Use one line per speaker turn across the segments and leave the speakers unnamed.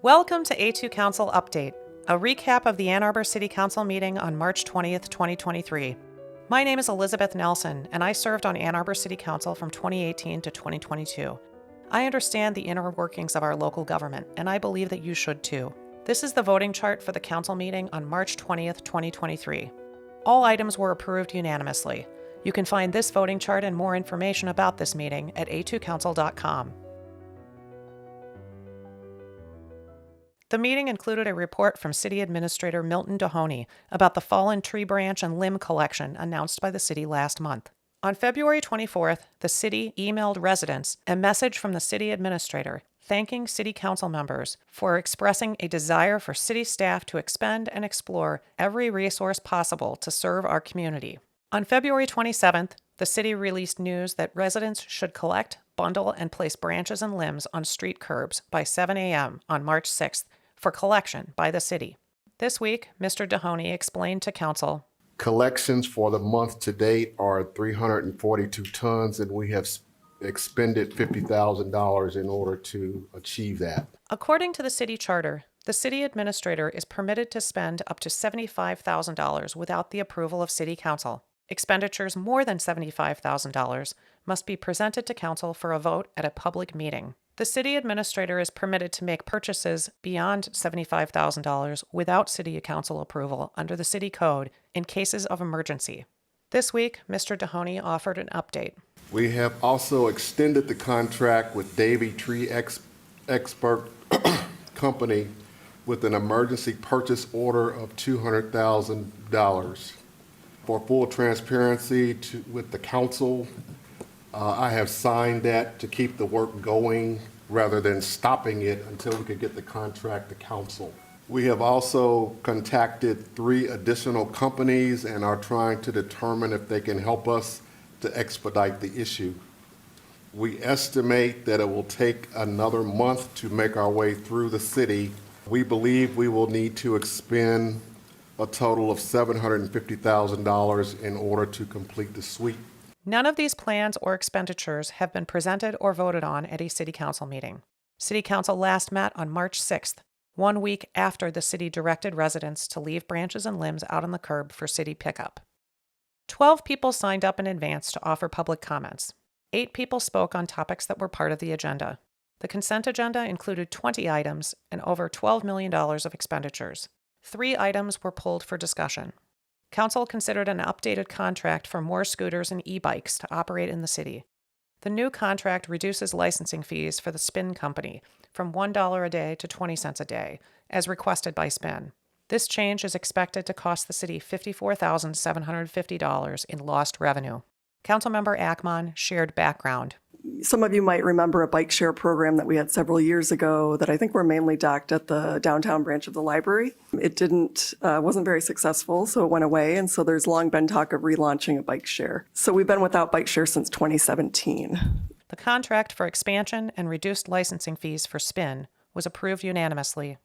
Welcome to A2Council Update, a recap of the Ann Arbor City Council meeting on March 20th, 2023. My name is Elizabeth Nelson, and I served on Ann Arbor City Council from 2018 to 2022. I understand the inner workings of our local government, and I believe that you should too. This is the voting chart for the council meeting on March 20th, 2023. All items were approved unanimously. You can find this voting chart and more information about this meeting at A2Council.com. The meeting included a report from City Administrator Milton Dohoney about the fallen tree branch and limb collection announced by the city last month. On February 24th, the city emailed residents a message from the city administrator thanking city council members for expressing a desire for city staff to expend and explore every resource possible to serve our community. On February 27th, the city released news that residents should collect, bundle, and place branches and limbs on street curbs by 7 a.m. on March 6th for collection by the city. This week, Mr. Dohoney explained to council,
collections for the month to date are 342 tons, and we have expended $50,000 in order to achieve that.
According to the city charter, the city administrator is permitted to spend up to $75,000 without the approval of city council. Expenditures more than $75,000 must be presented to council for a vote at a public meeting. The city administrator is permitted to make purchases beyond $75,000 without city council approval under the city code in cases of emergency. This week, Mr. Dohoney offered an update.
We have also extended the contract with Davey Tree Expert Company with an emergency purchase order of $200,000. For full transparency with the council, I have signed that to keep the work going rather than stopping it until we could get the contract to council. We have also contacted 3 additional companies and are trying to determine if they can help us to expedite the issue. We estimate that it will take another month to make our way through the city. We believe we will need to expend a total of $750,000 in order to complete the suite.
None of these plans or expenditures have been presented or voted on at a city council meeting. City council last met on March 6th, 1 week after the city directed residents to leave branches and limbs out on the curb for city pickup. 12 people signed up in advance to offer public comments. 8 people spoke on topics that were part of the agenda. The consent agenda included 20 items and over $12 million of expenditures. 3 items were pulled for discussion. Council considered an updated contract for more scooters and e-bikes to operate in the city. The new contract reduces licensing fees for the Spin Company from $1 a day to 20 cents a day, as requested by Spin. This change is expected to cost the city $54,750 in lost revenue. Councilmember Ackman shared background.
Some of you might remember a bike share program that we had several years ago that I think were mainly docked at the downtown branch of the library. It wasn't very successful, so it went away, and so there's long been talk of relaunching a bike share. So we've been without bike share since 2017.
The contract for expansion and reduced licensing fees for Spin was approved unanimously.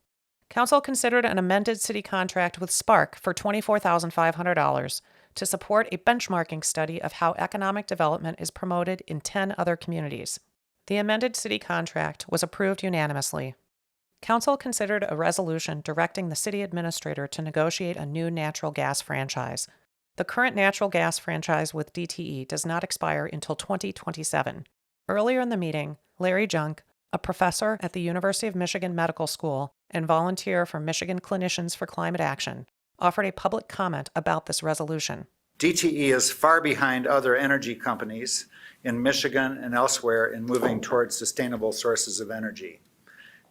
Council considered an amended city contract with Spark for $24,500 to support a benchmarking study of how economic development is promoted in 10 other communities. The amended city contract was approved unanimously. Council considered a resolution directing the city administrator to negotiate a new natural gas franchise. The current natural gas franchise with DTE does not expire until 2027. Earlier in the meeting, Larry Junk, a professor at the University of Michigan Medical School and volunteer for Michigan Clinicians for Climate Action, offered a public comment about this resolution.
DTE is far behind other energy companies in Michigan and elsewhere in moving towards sustainable sources of energy.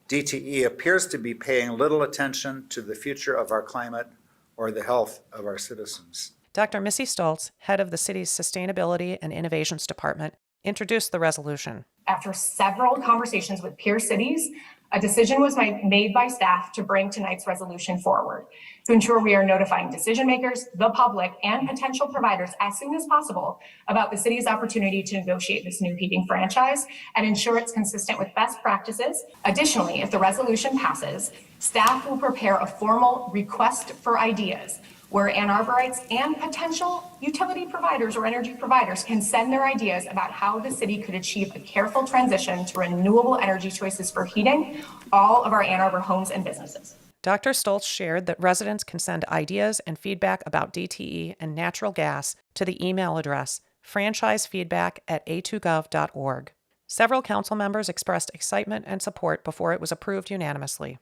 DTE appears to be paying little attention to the future of our climate or the health of our citizens.
Dr. Missy Stoltz, head of the city's Sustainability and Innovations Department, introduced the resolution.
After several conversations with peer cities, a decision was made by staff to bring tonight's resolution forward to ensure we are notifying decision makers, the public, and potential providers as soon as possible about the city's opportunity to negotiate this new heating franchise and ensure it's consistent with best practices. Additionally, if the resolution passes, staff will prepare a formal request for ideas where Ann Arborites and potential utility providers or energy providers can send their ideas about how the city could achieve a careful transition to renewable energy choices for heating all of our Ann Arbor homes and businesses.
Dr. Stoltz shared that residents can send ideas and feedback about DTE and natural gas to the email address franchisefeedback@a2gov.org. Several council members expressed excitement and support before it was approved unanimously.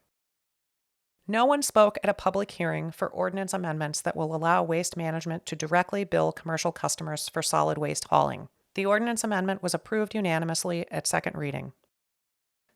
No one spoke at a public hearing for ordinance amendments that will allow Waste Management to directly bill commercial customers for solid waste hauling. The ordinance amendment was approved unanimously at second reading.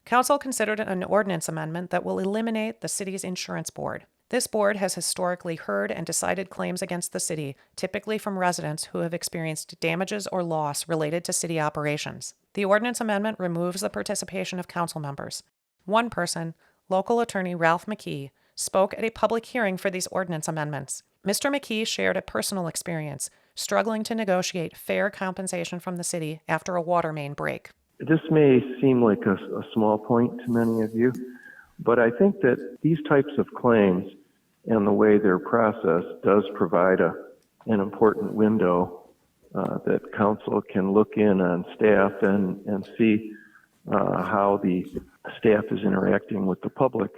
Council considered an ordinance amendment that will eliminate the city's insurance board. This board has historically heard and decided claims against the city, typically from residents who have experienced damages or loss related to city operations. The ordinance amendment removes the participation of council members. One person, local attorney Ralph McKee, spoke at a public hearing for these ordinance amendments. Mr. McKee shared a personal experience, struggling to negotiate fair compensation from the city after a water main break.
This may seem like a small point to many of you, but I think that these types of claims and the way they're processed does provide an important window that council can look in on staff and see how the staff is interacting with the public.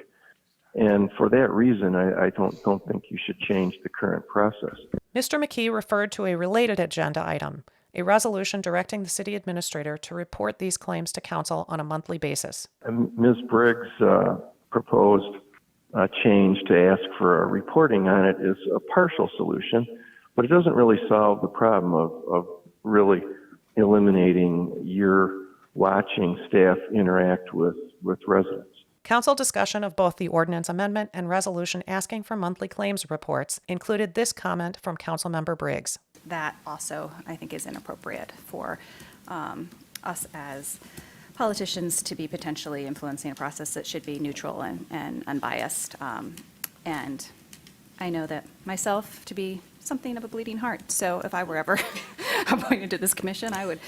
And for that reason, I don't think you should change the current process.
Mr. McKee referred to a related agenda item, a resolution directing the city administrator to report these claims to council on a monthly basis.
Ms. Briggs' proposed change to ask for a reporting on it is a partial solution, but it doesn't really solve the problem of really eliminating your watching staff interact with residents.
Council discussion of both the ordinance amendment and resolution asking for monthly claims reports included this comment from Councilmember Briggs.
That also, I think, is inappropriate for us as politicians to be potentially influencing a process that should be neutral and unbiased. And I know that myself to be something of a bleeding heart. So if I were ever appointed to this commission, I'd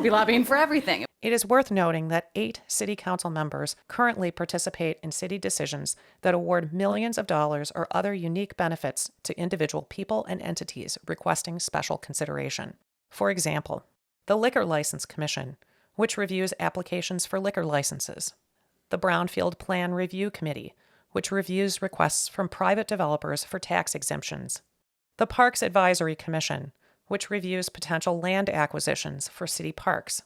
be lobbying for everything.
It is worth noting that 8 city council members currently participate in city decisions that award millions of dollars or other unique benefits to individual people and entities requesting special consideration. For example, the Liquor License Commission, which reviews applications for liquor licenses. The Brownfield Plan Review Committee, which reviews requests from private developers for tax exemptions. The Parks Advisory Commission, which reviews potential land acquisitions for city parks.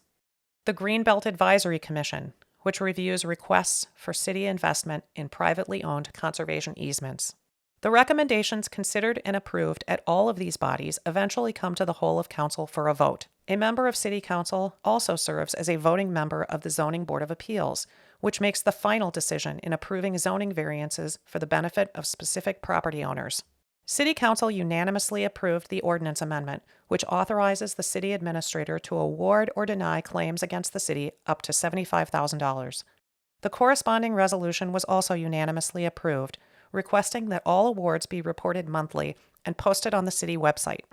The Greenbelt Advisory Commission, which reviews requests for city investment in privately owned conservation easements. The recommendations considered and approved at all of these bodies eventually come to the whole of council for a vote. A member of City Council also serves as a voting member of the Zoning Board of Appeals, which makes the final decision in approving zoning variances for the benefit of specific property owners. City Council unanimously approved the ordinance amendment, which authorizes the city administrator to award or deny claims against the city up to $75,000. The corresponding resolution was also unanimously approved, requesting that all awards be reported monthly and posted on the city website.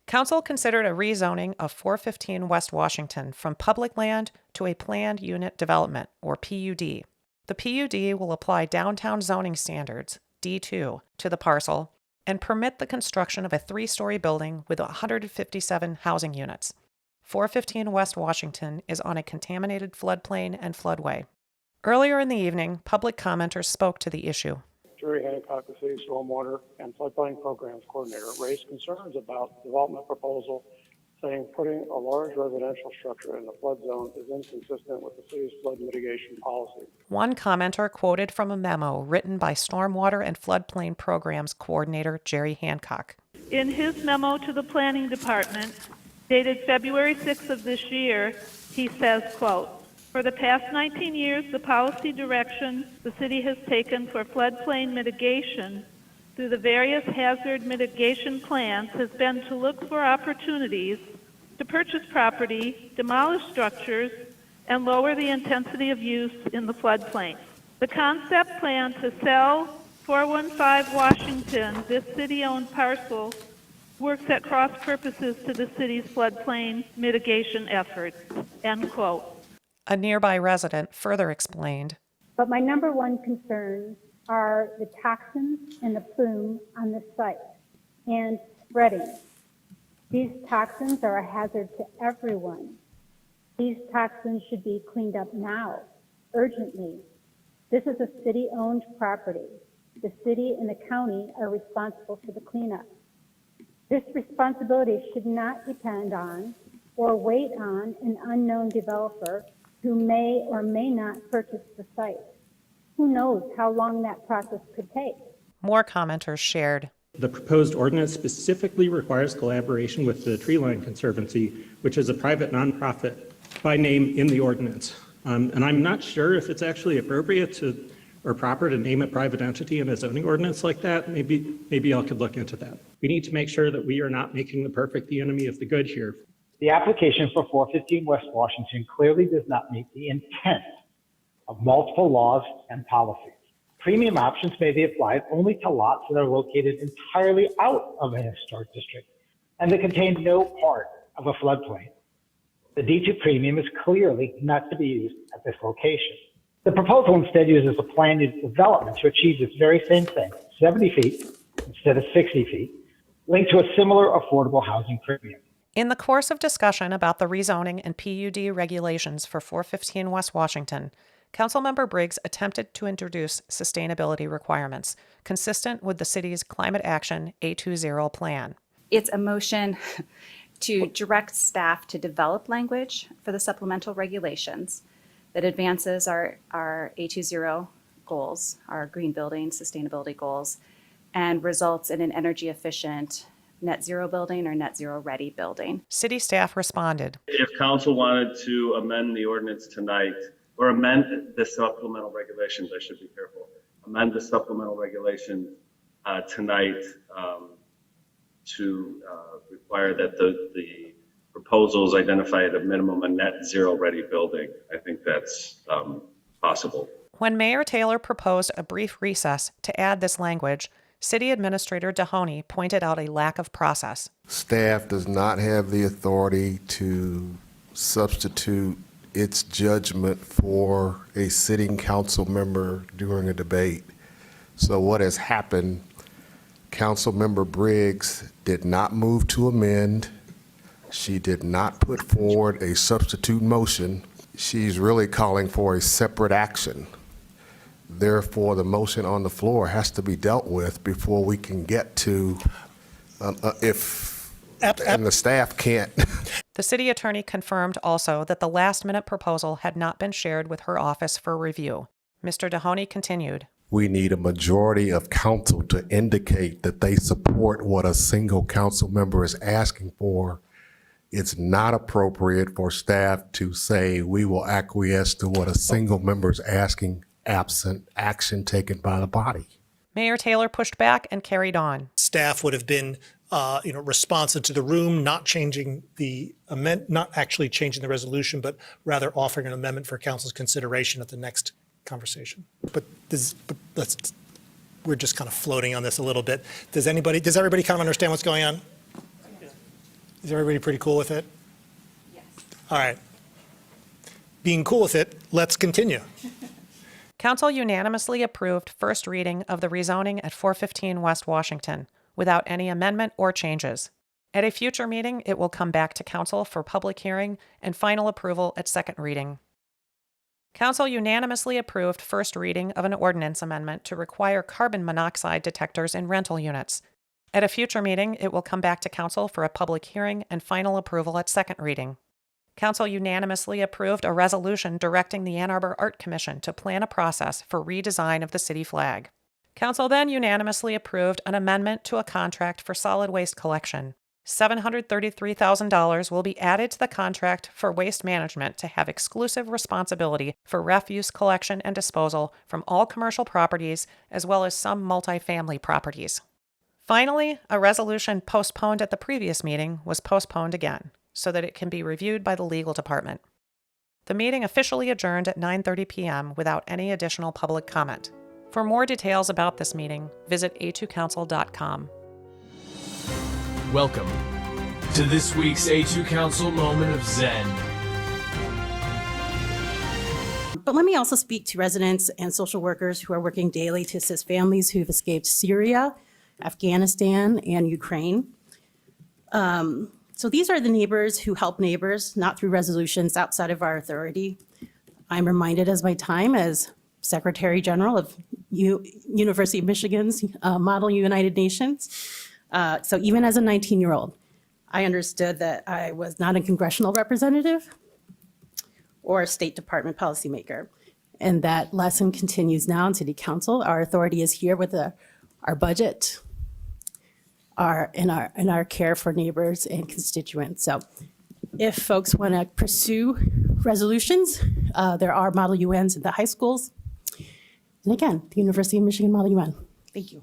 Council considered a rezoning of 415 West Washington from public land to a planned unit development, or PUD. The PUD will apply downtown zoning standards, D2, to the parcel and permit the construction of a 3-story building with 157 housing units. 415 West Washington is on a contaminated floodplain and floodway. Earlier in the evening, public commenters spoke to the issue.
Jerry Hancock, the city's stormwater and floodplain programs coordinator, raised concerns about the development proposal, saying putting a large residential structure in the flood zone is inconsistent with the city's flood mitigation policy.
One commenter quoted from a memo written by Stormwater and Floodplain Programs Coordinator Jerry Hancock.
In his memo to the Planning Department, dated February 6th of this year, he says, quote, "For the past 19 years, the policy direction the city has taken for floodplain mitigation through the various hazard mitigation plans has been to look for opportunities to purchase property, demolish structures, and lower the intensity of use in the floodplain. The concept plan to sell 415 Washington, this city-owned parcel, works at cross purposes to the city's floodplain mitigation efforts," end quote.
A nearby resident further explained,
But my number one concern are the toxins and the plume on the site and spreading. These toxins are a hazard to everyone. These toxins should be cleaned up now, urgently. This is a city-owned property. The city and the county are responsible for the cleanup. This responsibility should not depend on or wait on an unknown developer who may or may not purchase the site. Who knows how long that process could take?
More commenters shared.
The proposed ordinance specifically requires collaboration with the Treeline Conservancy, which is a private nonprofit by name in the ordinance. And I'm not sure if it's actually appropriate or proper to name a private entity in a zoning ordinance like that. Maybe y'all could look into that. We need to make sure that we are not making the perfect the enemy of the good here.
The application for 415 West Washington clearly does not meet the intent of multiple laws and policies. Premium options may be applied only to lots that are located entirely out of a historic district and that contain no part of a floodplain. The D2 premium is clearly not to be used at this location. The proposal instead uses a planned development to achieve this very same thing, 70 feet instead of 60 feet, linked to a similar affordable housing premium.
In the course of discussion about the rezoning and PUD regulations for 415 West Washington, Councilmember Briggs attempted to introduce sustainability requirements consistent with the city's climate action A2 plan.
It's a motion to direct staff to develop language for the supplemental regulations that advances our A2 goals, our green building sustainability goals, and results in an energy efficient net zero building or net zero ready building.
City staff responded.
If council wanted to amend the ordinance tonight, or amend the supplemental regulations, I should be careful, amend the supplemental regulation tonight to require that the proposals identify at a minimum a net zero ready building. I think that's possible.
When Mayor Taylor proposed a brief recess to add this language, City Administrator Dahoney pointed out a lack of process.
Staff does not have the authority to substitute its judgment for a sitting council member during a debate. So what has happened, Councilmember Briggs did not move to amend. She did not put forward a substitute motion. She's really calling for a separate action. Therefore, the motion on the floor has to be dealt with before we can get to and the staff can't.
The city attorney confirmed also that the last-minute proposal had not been shared with her office for review. Mr. Dahoney continued.
We need a majority of council to indicate that they support what a single council member is asking for. It's not appropriate for staff to say we will acquiesce to what a single member is asking, absent action taken by the body.
Mayor Taylor pushed back and carried on.
Staff would have been responsive to the room, not actually changing the resolution, but rather offering an amendment for council's consideration at the next conversation. But we're just kind of floating on this a little bit. Does everybody kind of understand what's going on? Is everybody pretty cool with it?
Yes.
All right. Being cool with it, let's continue.
Council unanimously approved first reading of the rezoning at 415 West Washington without any amendment or changes. At a future meeting, it will come back to council for public hearing and final approval at second reading. Council unanimously approved first reading of an ordinance amendment to require carbon monoxide detectors in rental units. At a future meeting, it will come back to council for a public hearing and final approval at second reading. Council unanimously approved a resolution directing the Ann Arbor Art Commission to plan a process for redesign of the city flag. Council then unanimously approved an amendment to a contract for solid waste collection. $733,000 will be added to the contract for waste management to have exclusive responsibility for refuse collection and disposal from all commercial properties as well as some multifamily properties. Finally, a resolution postponed at the previous meeting was postponed again so that it can be reviewed by the legal department. The meeting officially adjourned at 9:30 p.m. without any additional public comment. For more details about this meeting, visit A2Council.com.
Welcome to this week's A2 Council Moment of Zen.
But let me also speak to residents and social workers who are working daily to assist families who've escaped Syria, Afghanistan, and Ukraine. So these are the neighbors who help neighbors, not through resolutions outside of our authority. I'm reminded as my time as Secretary General of University of Michigan's Model United Nations. So even as a 19-year-old, I understood that I was not a congressional representative or a State Department policymaker. And that lesson continues now in City Council. Our authority is here with our budget, our care for neighbors and constituents. So if folks want to pursue resolutions, there are Model UNs at the high schools. And again, the University of Michigan Model UN. Thank you.